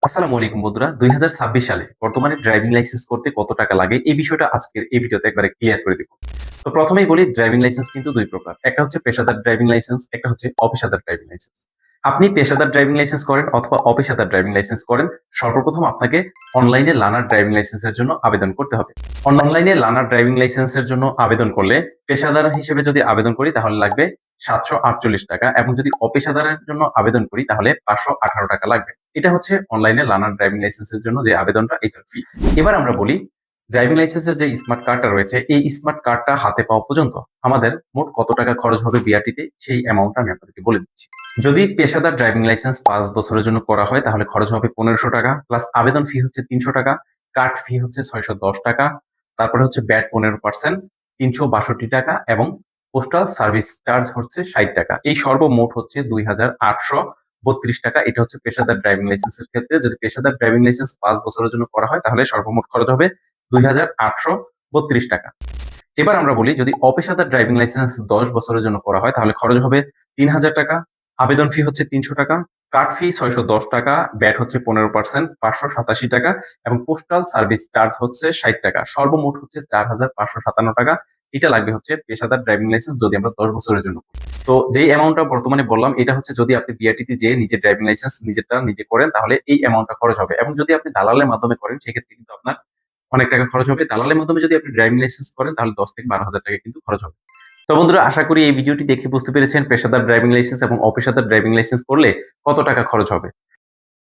আসসালামু আলাইকুম বন্ধুরা। ২০২৬ সালে বর্তমানে ড্রাইভিং লাইসেন্স করতে কত টাকা লাগে এই বিষয়টা আজকের এই ভিডিওতে একবারে ক্লিয়ার করে দিব। তো প্রথমেই বলি ড্রাইভিং লাইসেন্স কিন্তু ২ প্রকার। একটা হচ্ছে পেশাদার ড্রাইভিং লাইসেন্স, একটা হচ্ছে অপেশাদার ড্রাইভিং লাইসেন্স। আপনি পেশাদার ড্রাইভিং লাইসেন্স করেন অথবা অপেশাদার ড্রাইভিং লাইসেন্স করেন, সর্বপ্রথম আপনাকে অনলাইনে লার্নার ড্রাইভিং লাইসেন্সের জন্য আবেদন করতে হবে। অনলাইনে লার্নার ড্রাইভিং লাইসেন্সের জন্য আবেদন করলে পেশাদার হিসেবে যদি আবেদন করি তাহলে লাগবে ৳৭৪৮ এবং যদি অপেশাদারের জন্য আবেদন করি তাহলে ৳৫১৮ লাগবে। এটা হচ্ছে অনলাইনে লার্নার ড্রাইভিং লাইসেন্সের জন্য যে আবেদনটা এটার ফি। এবার আমরা বলি ড্রাইভিং লাইসেন্সের যে স্মার্ট কার্ডটা রয়েছে এই স্মার্ট কার্ডটা হাতে পাওয়া পর্যন্ত আমাদের মোট কত টাকা খরচ হবে বিআরটিতে সেই অ্যামাউন্টটা আমি আপনাদেরকে বলে দিচ্ছি। যদি পেশাদার ড্রাইভিং লাইসেন্স ৫ বছরের জন্য করা হয় তাহলে খরচ হবে ৳১৫০০ প্লাস আবেদন ফি হচ্ছে ৳৩০০, কার্ড ফি হচ্ছে ৳৬১০, তারপরে হচ্ছে ভ্যাট ১৫% ৳৩৬২ এবং পোস্টাল সার্ভিস চার্জ হচ্ছে ৳৬০। এই সর্বমোট হচ্ছে ৳২,৮৩২। এটা হচ্ছে পেশাদার ড্রাইভিং লাইসেন্সের ক্ষেত্রে। যদি পেশাদার ড্রাইভিং লাইসেন্স ৫ বছরের জন্য করা হয় তাহলে সর্বমোট খরচ হবে ৳২,৮৩২। এবার আমরা বলি যদি অপেশাদার ড্রাইভিং লাইসেন্স ১০ বছরের জন্য করা হয় তাহলে খরচ হবে ৳৩,০০০, আবেদন ফি হচ্ছে ৳৩০০, কার্ড ফি ৳৬১০, ভ্যাট হচ্ছে ১৫% ৳৫৮৭ এবং পোস্টাল সার্ভিস চার্জ হচ্ছে ৳৬০। সর্বমোট হচ্ছে ৳৪,৫৫৭ এটা লাগবে হচ্ছে পেশাদার ড্রাইভিং লাইসেন্স যদি আমরা ১০ বছরের জন্য করি। তো যেই অ্যামাউন্টটা বর্তমানে বললাম এটা হচ্ছে যদি আপনি বিআরটিতে যেয়ে নিজের ড্রাইভিং লাইসেন্স নিজেরটা নিজে করেন তাহলে এই অ্যামাউন্টটা খরচ হবে এবং যদি আপনি দালালের মাধ্যমে করেন সেক্ষেত্রে কিন্তু আপনার অনেক টাকা খরচ হবে। দালালের মাধ্যমে যদি আপনি ড্রাইভিং লাইসেন্স করেন তাহলে ১০ থেকে ৳১২,০০০ কিন্তু খরচ হবে। তো বন্ধুরা আশা করি এই ভিডিওটি দেখে বুঝতে পেরেছেন পেশাদার ড্রাইভিং লাইসেন্স এবং অপেশাদার ড্রাইভিং লাইসেন্স করলে কত টাকা খরচ হবে।